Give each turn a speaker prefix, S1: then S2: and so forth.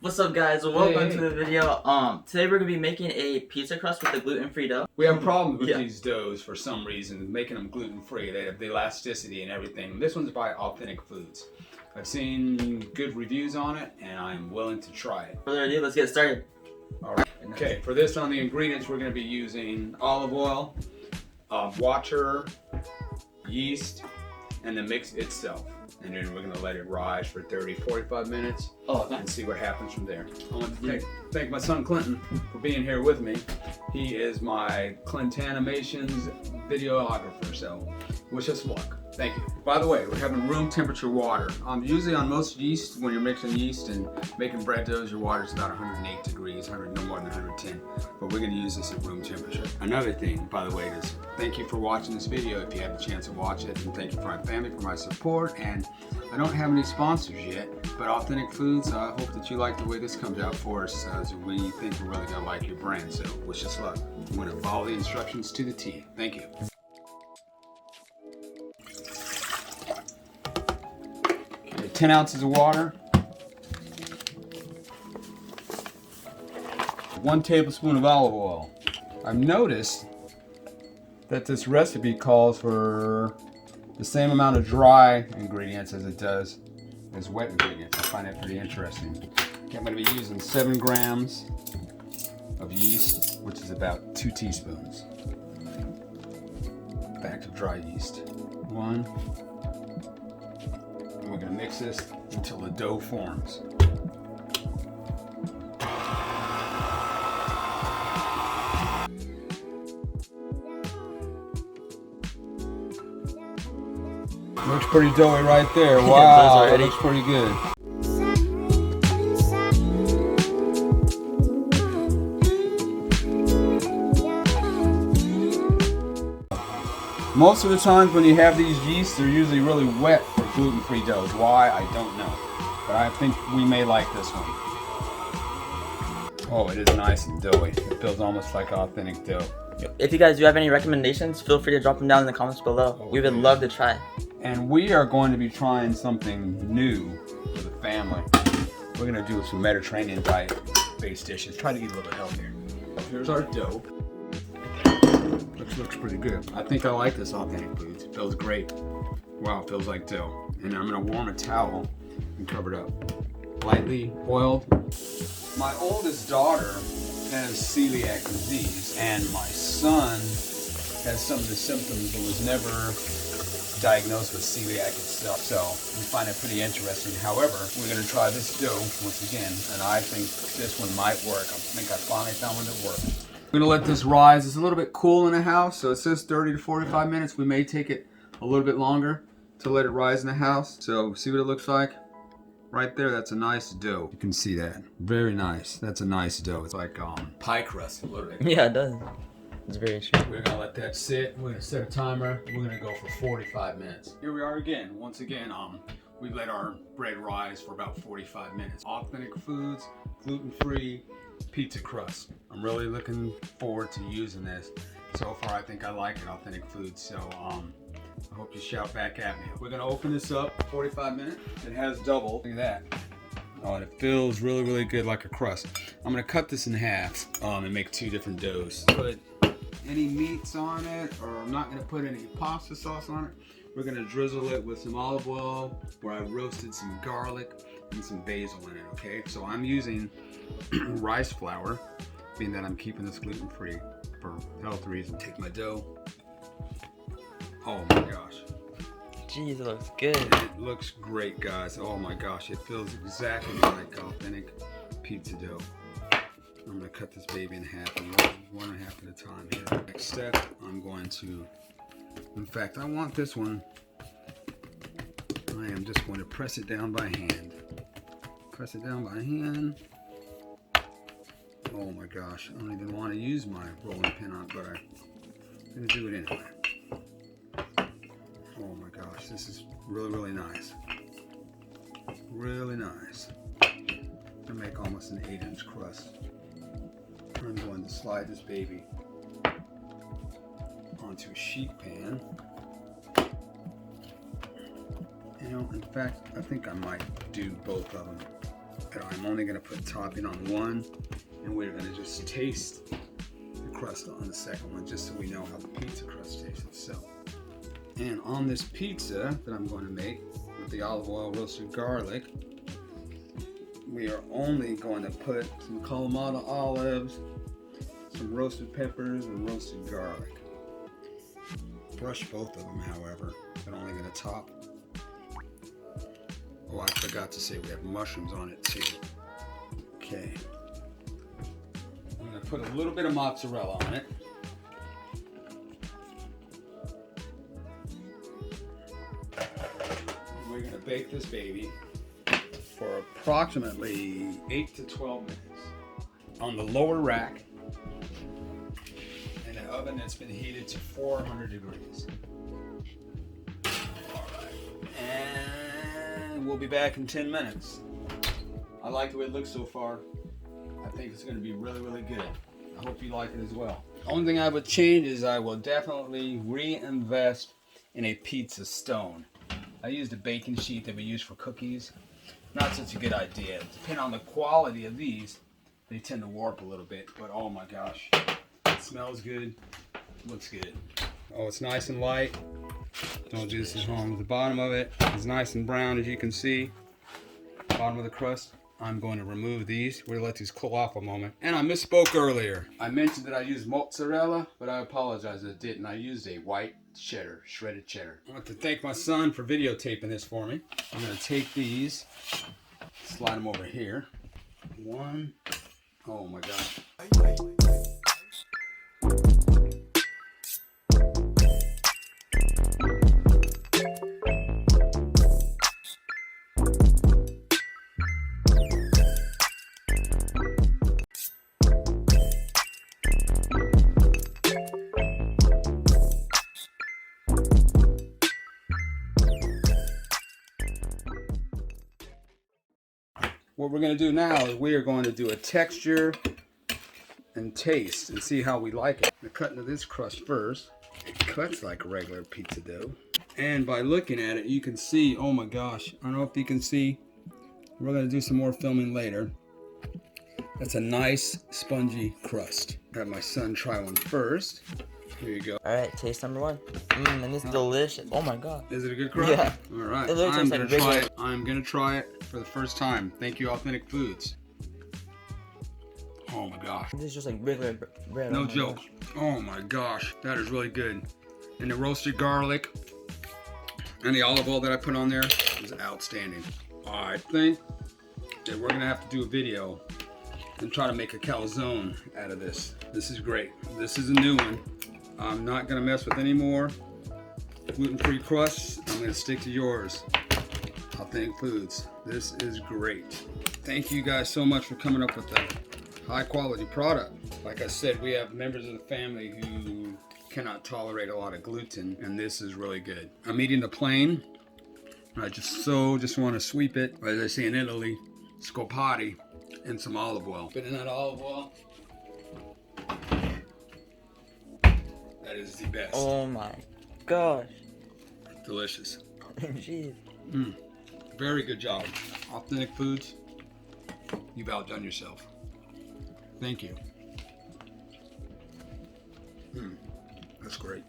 S1: What's up, guys? Welcome to the video. Today we're gonna be making a pizza crust with the gluten-free dough.
S2: We have problems with these doughs for some reason, making them gluten-free. They have the elasticity and everything. This one's by Authentic Foods. I've seen good reviews on it, and I'm willing to try it.
S1: Further ado, let's get started.
S2: All right. Okay. For this, on the ingredients, we're going to be using olive oil, water, yeast, and the mix itself. And then we're going to let it rise for 30-45 minutes and see what happens from there. I want to thank my son Clinton for being here with me. He is my Clintanimations videographer, so wish us luck. Thank you. By the way, we're having room temperature water. Usually on most yeast, when you're mixing yeast and making bread doughs, your water is about 108 degrees, no more than 110. But we're going to use this at room temperature. Another thing, by the way, is thank you for watching this video if you had the chance to watch it, and thank you for my family for my support. And I don't have any sponsors yet, but Authentic Foods, I hope that you like the way this comes out for us, as we think we're really going to like your brand. So wish us luck. I'm going to follow the instructions to the T. Thank you. 10 ounces of water, 1 tablespoon of olive oil. I've noticed that this recipe calls for the same amount of dry ingredients as it does as wet ingredients. I find that pretty interesting. Okay, I'm going to be using 7 grams of yeast, which is about 2 teaspoons. Back to dry yeast. 1. And we're going to mix this until the dough forms. Looks pretty doughy right there. Wow, that looks pretty good. Most of the times when you have these yeasts, they're usually really wet for gluten-free doughs. Why? I don't know. But I think we may like this one. Oh, it is nice and doughy. It feels almost like authentic dough.
S1: If you guys do have any recommendations, feel free to drop them down in the comments below. We would love to try.
S2: And we are going to be trying something new for the family. We're going to do some Mediterranean diet-based dishes. Try to eat a little bit healthier. Here's our dough. Looks pretty good. I think I like this Authentic Foods. It feels great. Wow, it feels like dough. And I'm going to warm a towel and cover it up. Lightly oiled. My oldest daughter has celiac disease, and my son has some of the symptoms but was never diagnosed with celiac itself. So we find it pretty interesting. However, we're going to try this dough once again, and I think this one might work. I think I finally found one that works. We're going to let this rise. It's a little bit cool in the house, so it says 30 to 45 minutes. We may take it a little bit longer to let it rise in the house. So see what it looks like? Right there, that's a nice dough. You can see that. Very nice. That's a nice dough. It's like pie crust a little bit.
S1: Yeah, it does. It's very true.
S2: We're going to let that sit. We're going to set a timer. We're going to go for 45 minutes. Here we are again. Once again, we let our bread rise for about 45 minutes. Authentic Foods, gluten-free pizza crust. I'm really looking forward to using this. So far, I think I like it, Authentic Foods. So I hope you shout back at me. We're going to open this up 45 minutes. It has double. Look at that. Oh, and it feels really, really good like a crust. I'm going to cut this in half and make 2 different doughs. Put any meats on it, or I'm not going to put any pasta sauce on it. We're going to drizzle it with some olive oil where I roasted some garlic and some basil in it, okay? So I'm using rice flour, being that I'm keeping this gluten-free for health reasons. Take my dough. Oh my gosh.
S1: Jeez, it looks good.
S2: It looks great, guys. Oh my gosh, it feels exactly like authentic pizza dough. I'm gonna cut this baby in half, and 1.5 at a time here. Next step, I'm going to, in fact, I want this one, I am just going to press it down by hand. Press it down by hand. Oh my gosh, I don't even want to use my rolling pin on it, but I'm gonna do it anyway. Oh my gosh, this is really, really nice. Really nice. I make almost an 8-inch crust. I'm going to slide this baby onto a sheet pan. You know, in fact, I think I might do both of them But I'm only going to put topping on one, and we're going to just taste the crust on the second one, just so we know how the pizza crust tastes itself. And on this pizza that I'm going to make with the olive oil, roasted garlic, we are only going to put some Kalamata olives, some roasted peppers, and roasted garlic. Brush both of them, however. I'm only going to top. Oh, I forgot to say we have mushrooms on it too. Okay. I'm going to put a little bit of mozzarella on it. And we're going to bake this baby for approximately 8 to 12 minutes on the lower rack in an oven that's been heated to 400 degrees. And we'll be back in 10 minutes. I like the way it looks so far. I think it's going to be really, really good. I hope you like it as well. Only thing I would change is I will definitely reinvest in a pizza stone. I used a baking sheet that we use for cookies. Not such a good idea. Depending on the quality of these, they tend to warp a little bit, but oh my gosh. It smells good, looks good. Oh, it's nice and light. Don't do this at home. The bottom of it is nice and brown, as you can see. Bottom of the crust. I'm going to remove these. We're gonna let these cool off a moment. And I misspoke earlier. I mentioned that I used mozzarella, but I apologize, I didn't. I used a white cheddar, shredded cheddar. I want to thank my son for videotaping this for me. I'm gonna take these, slide them over here. One. Oh my gosh. What we're going to do now is we are going to do a texture and taste and see how we like it. I'm cutting into this crust first. It cuts like regular pizza dough. And by looking at it, you can see, oh my gosh, I don't know if you can see. We're going to do some more filming later. That's a nice spongy crust. Have my son try one first. Here you go.
S1: All right, taste number one. And it's delicious. Oh my god.
S2: Is it a good crust?
S1: Yeah.
S2: All right.
S1: It literally
S2: I'm
S1: tastes
S2: gonna
S1: like
S2: try
S1: regular.
S2: it. I'm gonna try it for the first time. Thank you, Authentic Foods. Oh my gosh.
S1: This is just like regular bread.
S2: No
S1: oh my
S2: joke.
S1: gosh.
S2: Oh my gosh, that is really good. And the roasted garlic and the olive oil that I put on there is outstanding. I think that we're gonna have to do a video and try to make a calzone out of this. This is great. This is a new one. I'm not gonna mess with any more gluten-free crusts. I'm gonna stick to yours. Authentic Foods. This is great. Thank you guys so much for coming up with a high quality product. Like I said, we have members of the family who cannot tolerate a lot of gluten, and this is really good. I'm eating the plain. I just want to sweep it, or as I say in Italy, scopati, and some olive oil. Put in that olive oil. That is the best.
S1: Oh my gosh.
S2: Delicious.
S1: Jeez.
S2: Very good job. Authentic Foods, you've outdone yourself. Thank you. That's great.